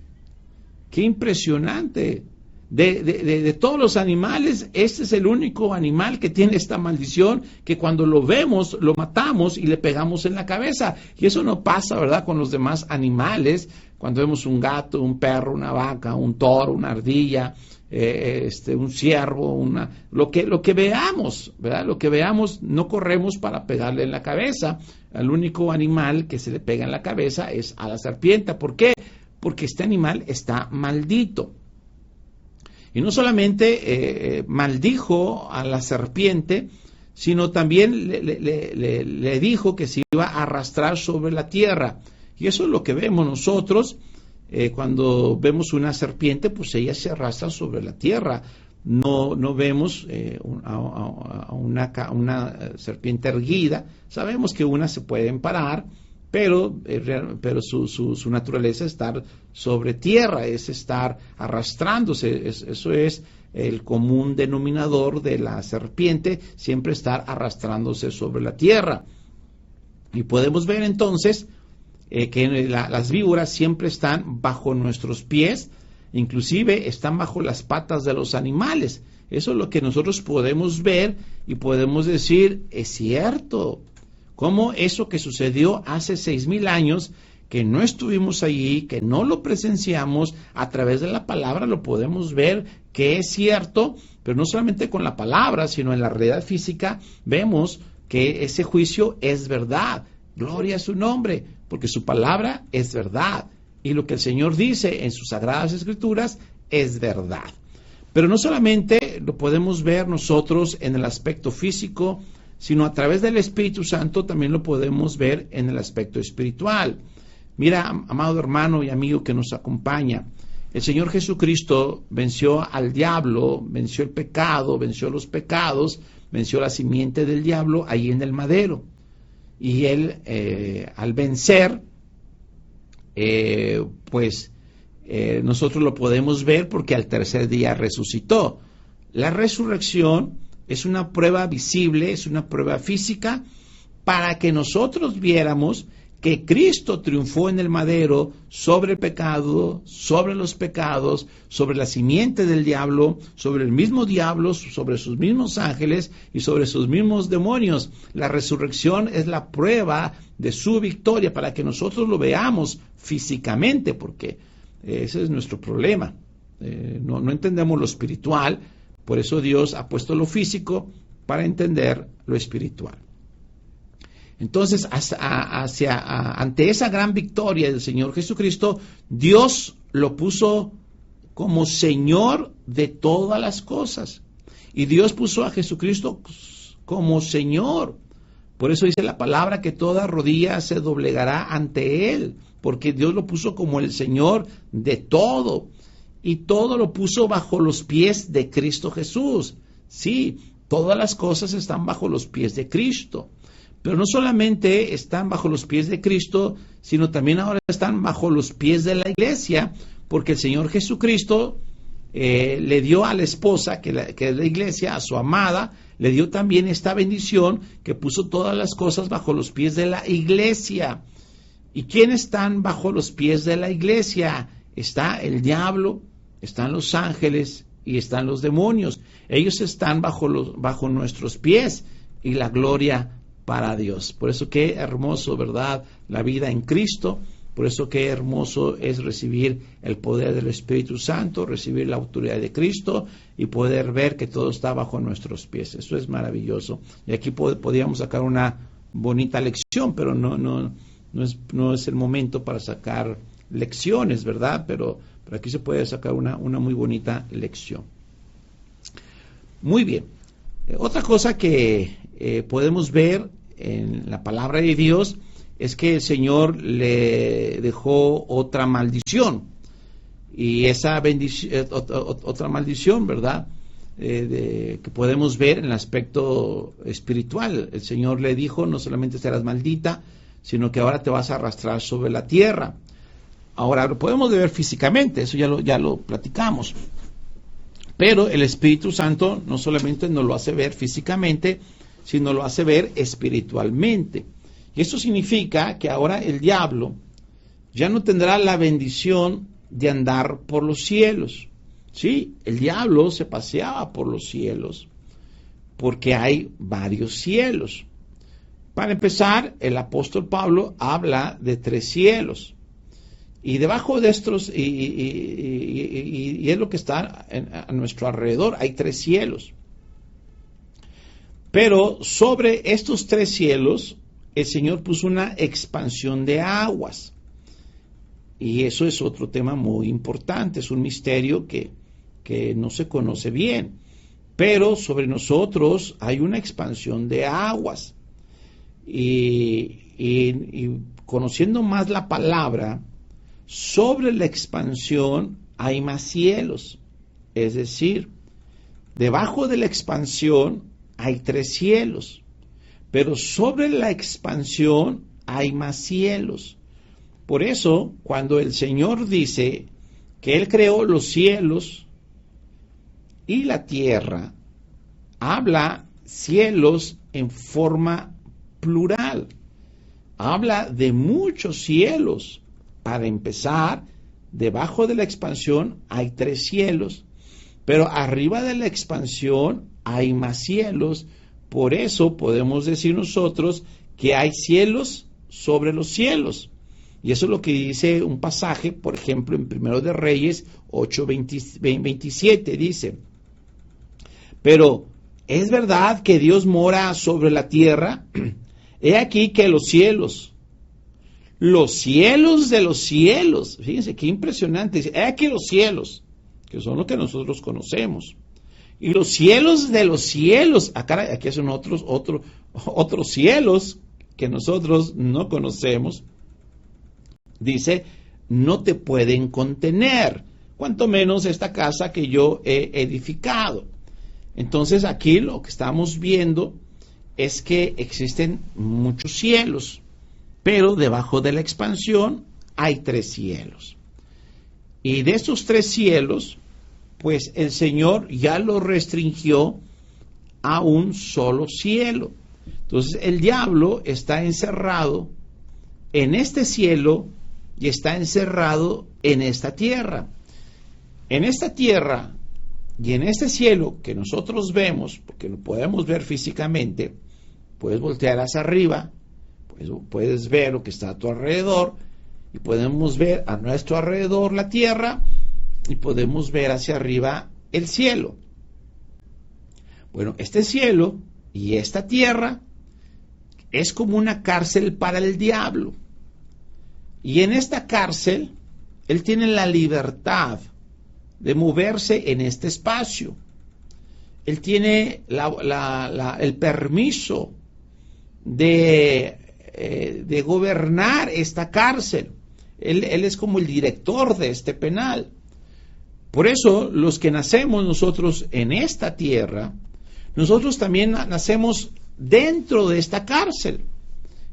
¡Qué impresionante! De todos los animales, este es el único animal que tiene esta maldición, que cuando lo vemos, lo matamos y le pegamos en la cabeza. Y eso no pasa, ¿verdad?, con los demás animales. Cuando vemos un gato, un perro, una vaca, un toro, una ardilla, un ciervo, lo que veamos, ¿verdad? Lo que veamos, no corremos para pegarle en la cabeza. Al único animal que se le pega en la cabeza es a la serpiente. ¿Por qué? Porque este animal está maldito. Y no solamente maldijo a la serpiente, sino también le dijo que se iba a arrastrar sobre la tierra. Y eso es lo que vemos nosotros cuando vemos una serpiente, pues ella se arrastra sobre la tierra. No vemos a una serpiente erguida. Sabemos que unas se pueden parar, pero su naturaleza es estar sobre tierra, es estar arrastrándose. Eso es el común denominador de la serpiente, siempre estar arrastrándose sobre la tierra. Y podemos ver entonces que las víboras siempre están bajo nuestros pies, inclusive están bajo las patas de los animales. Eso es lo que nosotros podemos ver y podemos decir: es cierto. Como eso que sucedió hace 6000 años, que no estuvimos allí, que no lo presenciamos, a través de la palabra lo podemos ver que es cierto, pero no solamente con la palabra, sino en la realidad física vemos que ese juicio es verdad. Gloria a su nombre, porque su palabra es verdad. Y lo que el Señor dice en sus sagradas escrituras es verdad. Pero no solamente lo podemos ver nosotros en el aspecto físico, sino a través del Espíritu Santo también lo podemos ver en el aspecto espiritual. Mira, amado hermano y amigo que nos acompaña, el Señor Jesucristo venció al diablo, venció el pecado, venció los pecados, venció la simiente del diablo ahí en el madero. Y Él, al vencer, nosotros lo podemos ver porque al tercer día resucitó. La resurrección es una prueba visible, es una prueba física, para que nosotros viéramos que Cristo triunfó en el madero sobre el pecado, sobre los pecados, sobre la simiente del diablo, sobre el mismo diablo, sobre sus mismos ángeles y sobre sus mismos demonios. La resurrección es la prueba de su victoria para que nosotros lo veamos físicamente, porque ese es nuestro problema. No entendemos lo espiritual, por eso Dios ha puesto lo físico para entender lo espiritual. Entonces, ante esa gran victoria del Señor Jesucristo, Dios lo puso como Señor de todas las cosas. Y Dios puso a Jesucristo como Señor. Por eso dice la palabra que toda rodilla se doblegará ante Él, porque Dios lo puso como el Señor de todo. Y todo lo puso bajo los pies de Cristo Jesús. Sí, todas las cosas están bajo los pies de Cristo. Pero no solamente están bajo los pies de Cristo, sino también ahora están bajo los pies de la iglesia, porque el Señor Jesucristo le dio a la esposa, que es la iglesia, a su amada, le dio también esta bendición, que puso todas las cosas bajo los pies de la iglesia. ¿Y quiénes están bajo los pies de la iglesia? Está el diablo, están los ángeles y están los demonios. Ellos están bajo nuestros pies, y la gloria para Dios. Por eso qué hermoso, ¿verdad?, la vida en Cristo. Por eso qué hermoso es recibir el poder del Espíritu Santo, recibir la autoridad de Cristo y poder ver que todo está bajo nuestros pies. Eso es maravilloso. Y aquí podríamos sacar una bonita lección, pero no es el momento para sacar lecciones, ¿verdad? Pero aquí se puede sacar una muy bonita lección. Muy bien. Otra cosa que podemos ver en la palabra de Dios es que el Señor le dejó otra maldición, y esa bendición, otra maldición, ¿verdad?, que podemos ver en el aspecto espiritual. El Señor le dijo: no solamente serás maldita, sino que ahora te vas a arrastrar sobre la tierra. Ahora lo podemos ver físicamente, eso ya lo platicamos. Pero el Espíritu Santo no solamente nos lo hace ver físicamente, sino lo hace ver espiritualmente. Y eso significa que ahora el diablo ya no tendrá la bendición de andar por los cielos. Sí, el diablo se paseaba por los cielos, porque hay varios cielos. Para empezar, el apóstol Pablo habla de 3 cielos. Y debajo de estos, y es lo que está a nuestro alrededor, hay 3 cielos. Pero sobre estos 3 cielos, el Señor puso una expansión de aguas. Y eso es otro tema muy importante, es un misterio que no se conoce bien. Pero sobre nosotros hay una expansión de aguas. Y conociendo más la palabra, sobre la expansión hay más cielos. Es decir, debajo de la expansión hay 3 cielos, pero sobre la expansión hay más cielos. Por eso, cuando el Señor dice que Él creó los cielos y la tierra, habla cielos en forma plural. Habla de muchos cielos. Para empezar, debajo de la expansión hay 3 cielos, pero arriba de la expansión hay más cielos. Por eso podemos decir nosotros que hay cielos sobre los cielos. Y eso es lo que dice un pasaje, por ejemplo, en Primero de Reyes 8:27, dice: pero ¿es verdad que Dios mora sobre la tierra? He aquí que los cielos de los cielos, fíjense qué impresionante, dice: he aquí los cielos, que son lo que nosotros conocemos, y los cielos de los cielos, aquí son otros cielos que nosotros no conocemos, dice, no te pueden contener, cuanto menos esta casa que yo he edificado. Entonces aquí lo que estamos viendo es que existen muchos cielos, pero debajo de la expansión hay 3 cielos. Y de estos 3 cielos, pues el Señor ya lo restringió a un solo cielo. Entonces el diablo está encerrado en este cielo y está encerrado en esta tierra. En esta tierra y en este cielo que nosotros vemos, porque lo podemos ver físicamente, puedes voltear hacia arriba, pues puedes ver lo que está a tu alrededor, y podemos ver a nuestro alrededor la tierra, y podemos ver hacia arriba el cielo. Bueno, este cielo y esta tierra es como una cárcel para el diablo. Y en esta cárcel, él tiene la libertad de moverse en este espacio. Él tiene el permiso de gobernar esta cárcel. Él es como el director de este penal. Por eso, los que nacemos nosotros en esta tierra, nosotros también nacemos dentro de esta cárcel.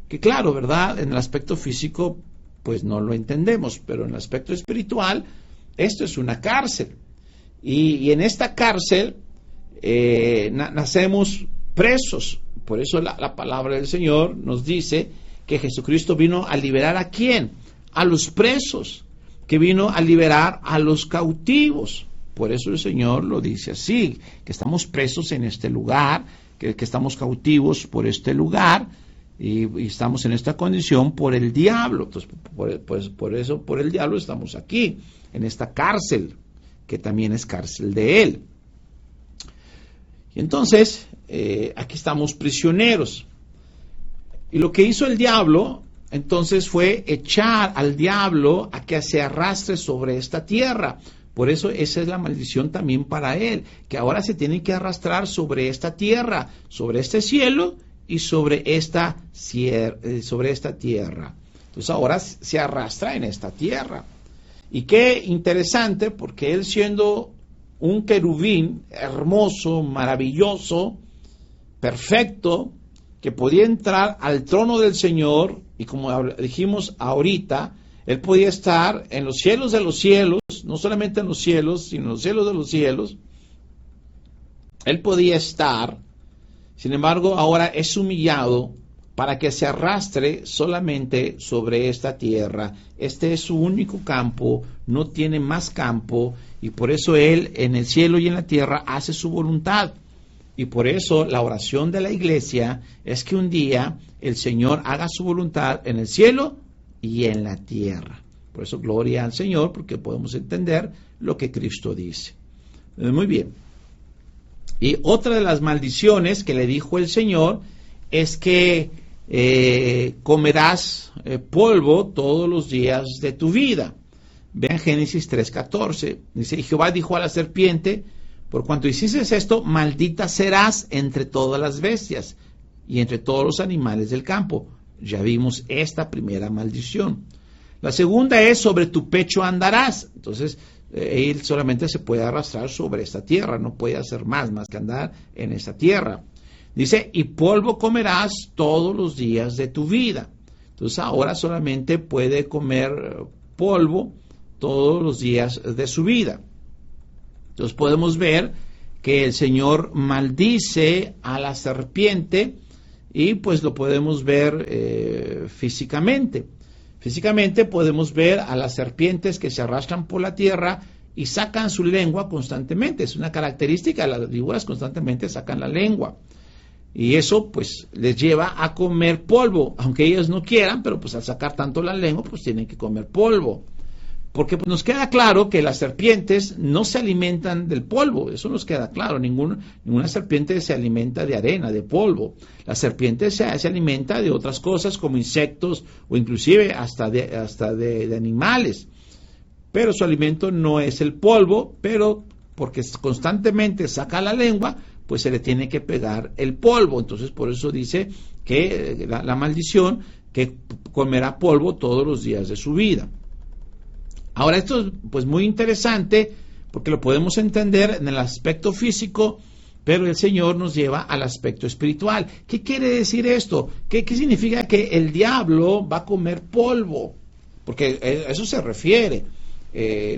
Que claro, ¿verdad? En el aspecto físico, pues no lo entendemos, pero en el aspecto espiritual, esto es una cárcel. Y en esta cárcel nacemos presos. Por eso la palabra del Señor nos dice que Jesucristo vino a liberar ¿a quién? A los presos, que vino a liberar a los cautivos. Por eso el Señor lo dice así, que estamos presos en este lugar, que estamos cautivos por este lugar, y estamos en esta condición por el diablo. Entonces, por eso, por el diablo estamos aquí, en esta cárcel, que también es cárcel de él. Y entonces, aquí estamos prisioneros. Y lo que hizo el diablo, entonces, fue echar al diablo a que se arrastre sobre esta tierra. Por eso esa es la maldición también para él, que ahora se tiene que arrastrar sobre esta tierra, sobre este cielo y sobre esta tierra. Entonces ahora se arrastra en esta tierra. Y qué interesante, porque él, siendo un querubín hermoso, maravilloso, perfecto, que podía entrar al trono del Señor, y como dijimos ahorita, él podía estar en los cielos de los cielos, no solamente en los cielos, sino en los cielos de los cielos. Él podía estar, sin embargo, ahora es humillado para que se arrastre solamente sobre esta tierra. Este es su único campo, no tiene más campo, y por eso él en el cielo y en la tierra hace su voluntad. Y por eso la oración de la iglesia es que un día el Señor haga su voluntad en el cielo y en la tierra. Por eso gloria al Señor, porque podemos entender lo que Cristo dice. Muy bien. Y otra de las maldiciones que le dijo el Señor es que comerás polvo todos los días de tu vida. Vean Génesis 3:14. Dice, y Jehová dijo a la serpiente, por cuanto hiciste esto, maldita serás entre todas las bestias y entre todos los animales del campo. Ya vimos esta primera maldición. La segunda es, sobre tu pecho andarás. Entonces, él solamente se puede arrastrar sobre esta tierra, no puede hacer más que andar en esta tierra. Dice, y polvo comerás todos los días de tu vida. Entonces, ahora solamente puede comer polvo todos los días de su vida. Entonces, podemos ver que el Señor maldice a la serpiente, y pues lo podemos ver físicamente. Físicamente podemos ver a las serpientes que se arrastran por la tierra y sacan su lengua constantemente. Es una característica, las víboras constantemente sacan la lengua. Y eso pues les lleva a comer polvo, aunque ellos no quieran, pero pues al sacar tanto la lengua pues tienen que comer polvo. Porque pues, nos queda claro que las serpientes no se alimentan del polvo, eso nos queda claro, ninguna serpiente se alimenta de arena, de polvo. La serpiente se alimenta de otras cosas como insectos o inclusive hasta de animales. Pero su alimento no es el polvo, pero porque constantemente saca la lengua, pues se le tiene que pegar el polvo. Entonces por eso dice que la maldición que comerá polvo todos los días de su vida. Ahora, esto es pues muy interesante porque lo podemos entender en el aspecto físico, pero el Señor nos lleva al aspecto espiritual. ¿Qué quiere decir esto? ¿Qué significa que el diablo va a comer polvo? Porque a eso se refiere,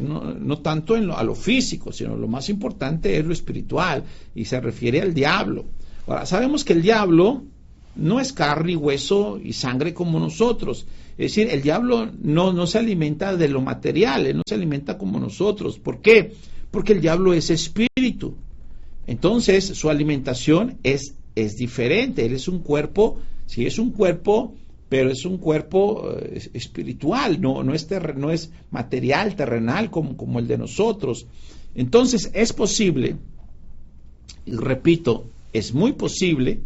no tanto a lo físico, sino lo más importante es lo espiritual, y se refiere al diablo. Ahora, sabemos que el diablo no es carne y hueso y sangre como nosotros. Es decir, el diablo no se alimenta de lo material, no se alimenta como nosotros. ¿Por qué? Porque el diablo es espíritu. Entonces, su alimentación es diferente. Él es un cuerpo, sí es un cuerpo, pero es un cuerpo espiritual, no es material, terrenal como el de nosotros. Entonces, es posible, y repito, es muy posible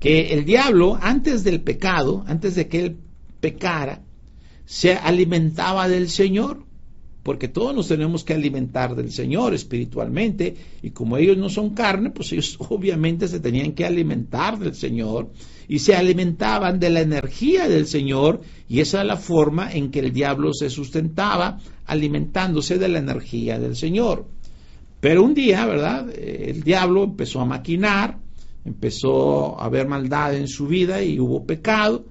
que el diablo, antes del pecado, antes de que él pecara, se alimentaba del Señor, porque todos nos tenemos que alimentar del Señor espiritualmente, y como ellos no son carne, pues ellos obviamente se tenían que alimentar del Señor, y se alimentaban de la energía del Señor, y esa es la forma en que el diablo se sustentaba, alimentándose de la energía del Señor. Pero un día, ¿verdad?, el diablo empezó a maquinar, empezó a haber maldad en su vida y hubo pecado,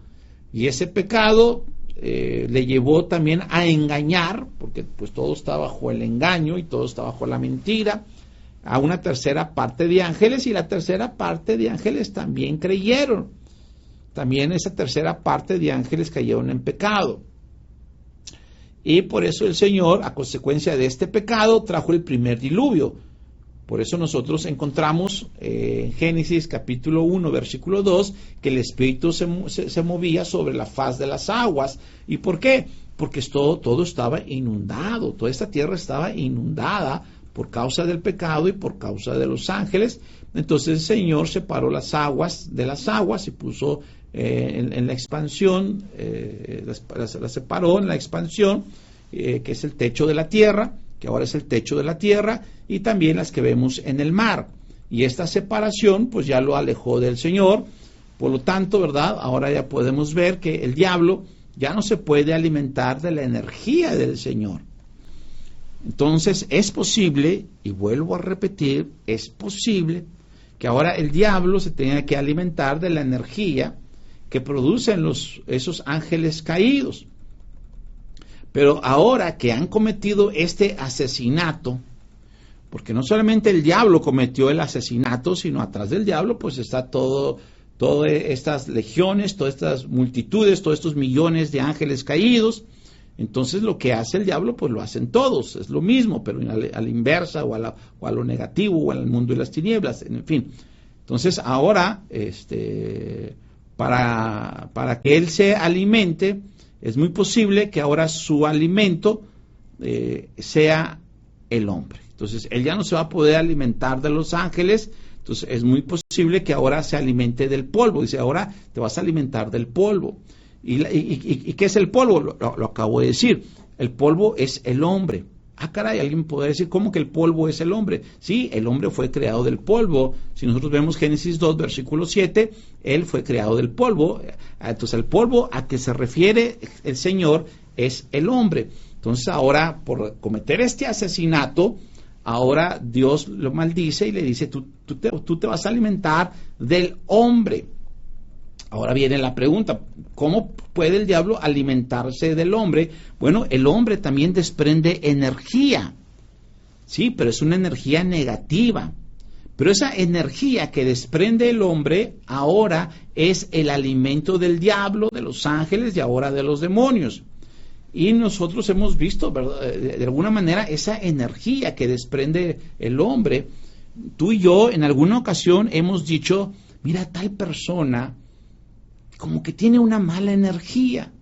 y ese pecado le llevó también a engañar, porque pues todo está bajo el engaño y todo está bajo la mentira, a una tercera parte de ángeles, y la tercera parte de ángeles también creyeron. También esa tercera parte de ángeles cayeron en pecado. Y por eso el Señor, a consecuencia de este pecado, trajo el primer diluvio. Por eso nosotros encontramos en Génesis capítulo 1, versículo 2, que el Espíritu se movía sobre la faz de las aguas. ¿Y por qué? Porque todo estaba inundado, toda esta tierra estaba inundada por causa del pecado y por causa de los ángeles. Entonces el Señor separó las aguas de las aguas y puso en la expansión, las separó en la expansión, que es el techo de la tierra, que ahora es el techo de la tierra, y también las que vemos en el mar. Y esta separación pues ya lo alejó del Señor. Por lo tanto, ¿verdad?, ahora ya podemos ver que el diablo ya no se puede alimentar de la energía del Señor. Entonces es posible, y vuelvo a repetir, es posible que ahora el diablo se tenga que alimentar de la energía que producen esos ángeles caídos. Pero ahora que han cometido este asesinato, porque no solamente el diablo cometió el asesinato, sino atrás del diablo pues está todas estas legiones, todas estas multitudes, todos estos millones de ángeles caídos. Entonces lo que hace el diablo pues lo hacen todos, es lo mismo, pero a la inversa, o a lo negativo, o al mundo de las tinieblas, en fin. Entonces ahora, para que él se alimente, es muy posible que ahora su alimento sea el hombre. Entonces, él ya no se va a poder alimentar de los ángeles, entonces es muy posible que ahora se alimente del polvo. Dice, ahora te vas a alimentar del polvo. ¿Y qué es el polvo? Lo acabo de decir. El polvo es el hombre. Ah, caray, alguien podría decir, ¿cómo que el polvo es el hombre? Sí, el hombre fue creado del polvo. Si nosotros vemos Génesis 2, versículo 7, él fue creado del polvo. Entonces, el polvo a que se refiere el Señor es el hombre. Entonces, ahora, por cometer este asesinato, ahora Dios lo maldice y le dice, tú te vas a alimentar del hombre. Ahora viene la pregunta, ¿cómo puede el diablo alimentarse del hombre? Bueno, el hombre también desprende energía, sí, pero es una energía negativa. Pero esa energía que desprende el hombre ahora es el alimento del diablo, de los ángeles y ahora de los demonios. Y nosotros hemos visto, ¿verdad?, de alguna manera esa energía que desprende el hombre. Tú y yo en alguna ocasión hemos dicho, mira, tal persona como que tiene una mala energía.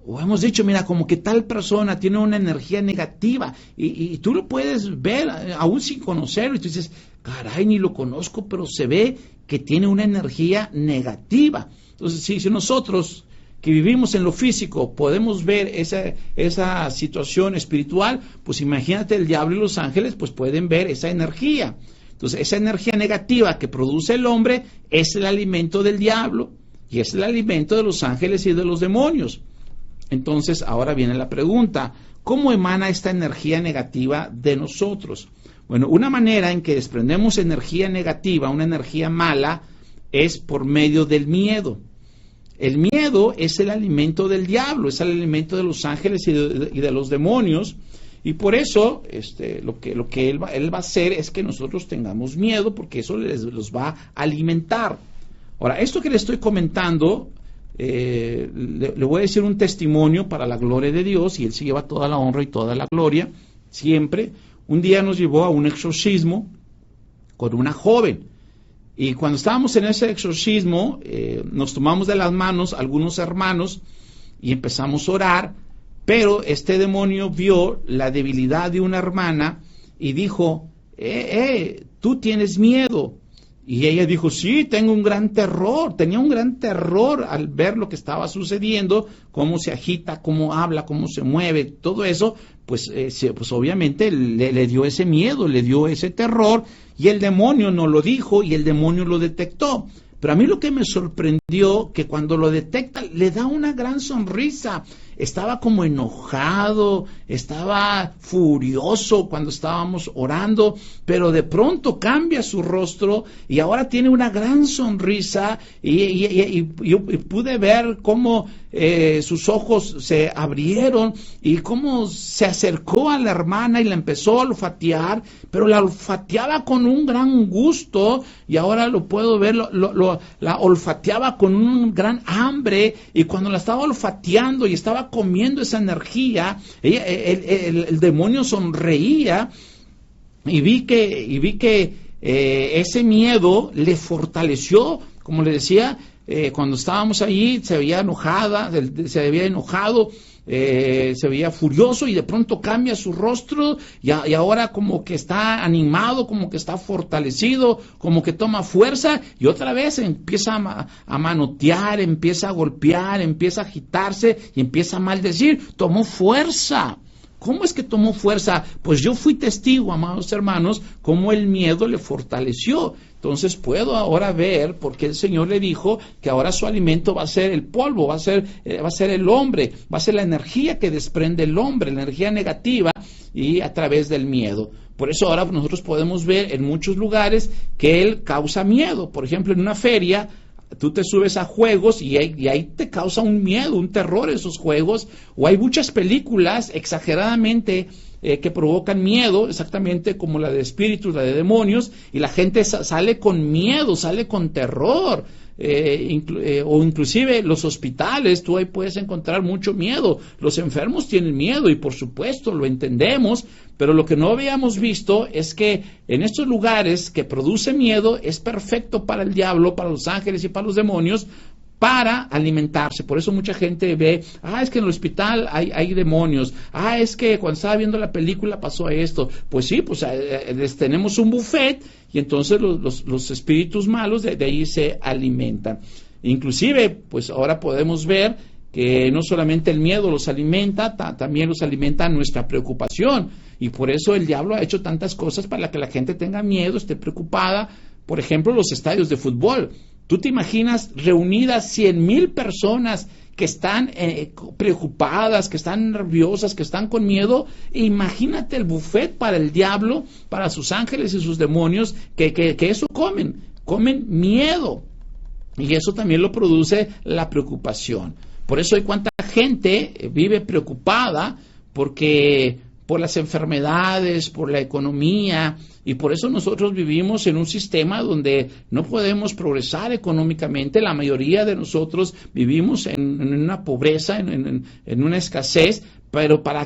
O hemos dicho, mira, como que tal persona tiene una energía negativa. Y tú lo puedes ver aún sin conocerlo. Y tú dices, caray, ni lo conozco, pero se ve que tiene una energía negativa. Entonces, si nosotros que vivimos en lo físico podemos ver esa situación espiritual, pues imagínate, el diablo y los ángeles pues pueden ver esa energía. Entonces, esa energía negativa que produce el hombre es el alimento del diablo. y es el alimento de los ángeles y de los demonios. Entonces, ahora viene la pregunta, ¿cómo emana esta energía negativa de nosotros? Bueno, una manera en que desprendemos energía negativa, una energía mala, es por medio del miedo. El miedo es el alimento del diablo, es el alimento de los ángeles y de los demonios, y por eso lo que él va a hacer es que nosotros tengamos miedo, porque eso los va a alimentar. Ahora, esto que le estoy comentando, le voy a decir un testimonio para la gloria de Dios, y Él se lleva toda la honra y toda la gloria, siempre. Un día nos llevó a un exorcismo con una joven, y cuando estábamos en ese exorcismo, nos tomamos de las manos algunos hermanos y empezamos a orar, pero este demonio vio la debilidad de una hermana y dijo, tú tienes miedo. Y ella dijo, sí, tengo un gran terror, tenía un gran terror al ver lo que estaba sucediendo, cómo se agita, cómo habla, cómo se mueve, todo eso, pues obviamente le dio ese miedo, le dio ese terror, y el demonio no lo dijo y el demonio lo detectó. Pero a mí lo que me sorprendió, que cuando lo detecta, le da una gran sonrisa. Estaba como enojado, estaba furioso cuando estábamos orando, pero de pronto cambia su rostro y ahora tiene una gran sonrisa y pude ver cómo sus ojos se abrieron y cómo se acercó a la hermana y la empezó a olfatear, pero la olfateaba con un gran gusto, y ahora lo puedo ver, la olfateaba con un gran hambre, y cuando la estaba olfateando y estaba comiendo esa energía, el demonio sonreía, y vi que ese miedo le fortaleció. Como le decía, cuando estábamos allí se veía enojado, se veía furioso, y de pronto cambia su rostro y ahora como que está animado, como que está fortalecido, como que toma fuerza, y otra vez empieza a manotear, empieza a golpear, empieza a agitarse y empieza a maldecir. Tomó fuerza. ¿Cómo es que tomó fuerza? Pues yo fui testigo, amados hermanos, cómo el miedo le fortaleció. Entonces puedo ahora ver por qué el Señor le dijo que ahora su alimento va a ser el polvo, va a ser el hombre, va a ser la energía que desprende el hombre, la energía negativa, y a través del miedo. Por eso ahora nosotros podemos ver en muchos lugares que él causa miedo. Por ejemplo, en una feria, tú te subes a juegos y ahí te causa un miedo, un terror esos juegos, o hay muchas películas exageradamente que provocan miedo, exactamente como la de espíritus, la de demonios, y la gente sale con miedo, sale con terror. O inclusive los hospitales, tú ahí puedes encontrar mucho miedo. Los enfermos tienen miedo y por supuesto lo entendemos, pero lo que no habíamos visto es que en estos lugares que produce miedo es perfecto para el diablo, para los ángeles y para los demonios, para alimentarse. Por eso mucha gente ve, es que en el hospital hay demonios, es que cuando estaba viendo la película pasó esto. Pues sí, pues tenemos un buffet, y entonces los espíritus malos de ahí se alimentan. Inclusive, pues ahora podemos ver que no solamente el miedo los alimenta, también los alimenta nuestra preocupación, y por eso el diablo ha hecho tantas cosas para que la gente tenga miedo, esté preocupada. Por ejemplo, los estadios de fútbol. ¿Tú te imaginas reunidas 100,000 personas que están preocupadas, que están nerviosas, que están con miedo? Imagínate el buffet para el diablo, para sus ángeles y sus demonios, que eso comen miedo. Y eso también lo produce la preocupación. Por eso hay cuánta gente vive preocupada por las enfermedades, por la economía, y por eso nosotros vivimos en un sistema donde no podemos progresar económicamente. La mayoría de nosotros vivimos en una pobreza, en una escasez,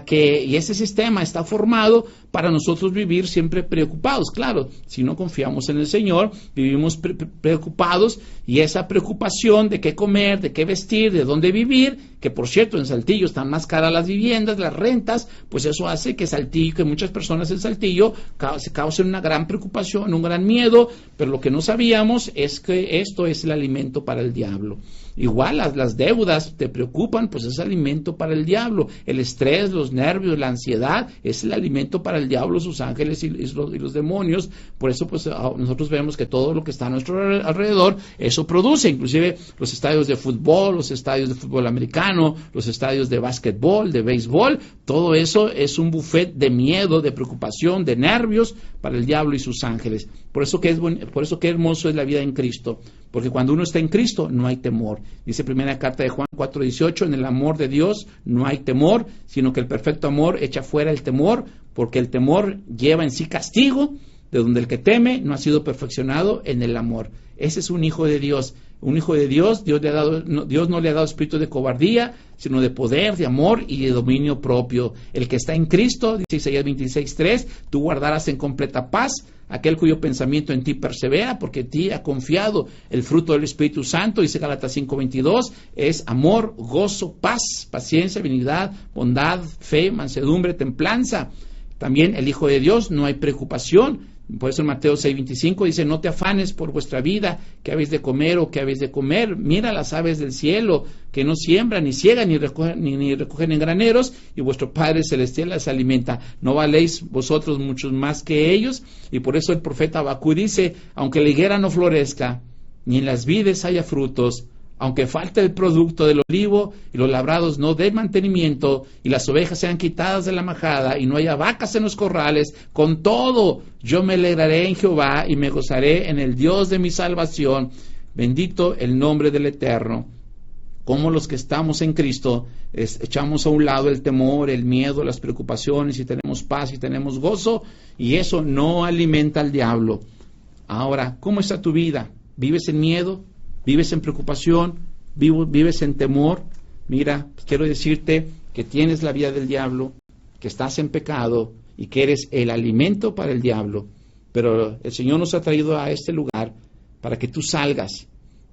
y ese sistema está formado para nosotros vivir siempre preocupados. Claro, si no confiamos en el Señor, vivimos preocupados, y esa preocupación de qué comer, de qué vestir, de dónde vivir, que por cierto en Saltillo están más caras las viviendas, las rentas, pues eso hace que muchas personas en Saltillo se causen una gran preocupación, un gran miedo, pero lo que no sabíamos es que esto es el alimento para el diablo. Igual las deudas te preocupan, pues es alimento para el diablo. El estrés, los nervios, la ansiedad es el alimento para el diablo, sus ángeles y los demonios. Por eso pues nosotros vemos que todo lo que está a nuestro alrededor, eso produce, inclusive los estadios de fútbol, los estadios de fútbol americano, los estadios de básquetbol, de béisbol, todo eso es un buffet de miedo, de preocupación, de nervios para el diablo y sus ángeles. Por eso qué hermoso es la vida en Cristo, porque cuando uno está en Cristo no hay temor. Dice primera carta de Juan 4:18, en el amor de Dios no hay temor, sino que el perfecto amor echa fuera el temor, porque el temor lleva en sí castigo, de donde el que teme no ha sido perfeccionado en el amor. Ese es un hijo de Dios. Un hijo de Dios, Dios no le ha dado espíritu de cobardía, sino de poder, de amor y de dominio propio. El que está en Cristo, dice Isaías 26:3, tú guardarás en completa paz aquel cuyo pensamiento en ti persevera, porque en ti ha confiado el fruto del Espíritu Santo, dice Gálatas 5:22, es amor, gozo, paz, paciencia, benignidad, bondad, fe, mansedumbre, templanza. También el Hijo de Dios, no hay preocupación. Por eso en Mateo 6:25 dice, no te afanes por vuestra vida, qué habéis de comer o qué habéis de comer. Mira las aves del cielo, que no siembran, ni ciegan, ni recogen en graneros, y vuestro Padre Celestial las alimenta. ¿No valéis vosotros muchos más que ellos? Y por eso el profeta Habacuc dice, aunque la higuera no florezca, ni en las vides haya frutos, aunque falte el producto del olivo y los labrados no den mantenimiento y las ovejas sean quitadas de la majada y no haya vacas en los corrales, con todo yo me alegraré en Jehová y me gozaré en el Dios de mi salvación. Bendito el nombre del Eterno. Como los que estamos en Cristo, echamos a un lado el temor, el miedo, las preocupaciones, y tenemos paz y tenemos gozo, y eso no alimenta al diablo. Ahora, ¿cómo está tu vida? ¿Vives en miedo? ¿Vives en preocupación? ¿Vives en temor? Mira, quiero decirte que tienes la vida del diablo, que estás en pecado y que eres el alimento para el diablo. Pero el Señor nos ha traído a este lugar para que tú salgas.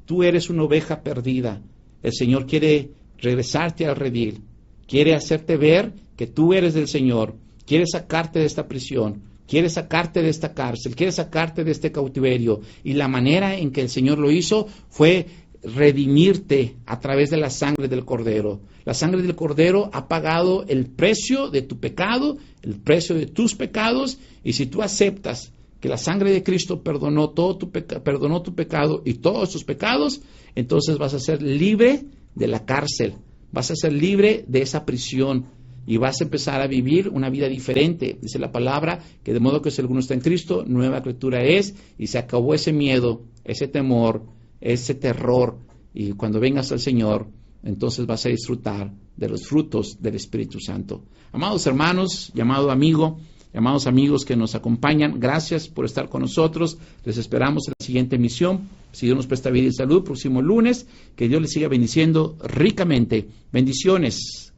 Tú eres una oveja perdida. El Señor quiere regresarte al redil. Quiere hacerte ver que tú eres del Señor. Quiere sacarte de esta prisión. Quiere sacarte de esta cárcel, quiere sacarte de este cautiverio. Y la manera en que el Señor lo hizo fue redimirte a través de la sangre del Cordero. La sangre del Cordero ha pagado el precio de tu pecado, el precio de tus pecados, y si tú aceptas que la sangre de Cristo perdonó tu pecado y todos tus pecados, entonces vas a ser libre de la cárcel, vas a ser libre de esa prisión. Y vas a empezar a vivir una vida diferente. Dice la palabra que de modo que si alguno está en Cristo, nueva criatura es, y se acabó ese miedo, ese temor, ese terror. Y cuando vengas al Señor, entonces vas a disfrutar de los frutos del Espíritu Santo. Amados hermanos, amados amigos que nos acompañan, gracias por estar con nosotros. Les esperamos en la siguiente emisión. Si Dios nos presta vida y salud, próximo lunes. Que Dios les siga bendiciendo ricamente. Bendiciones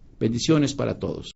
para todos.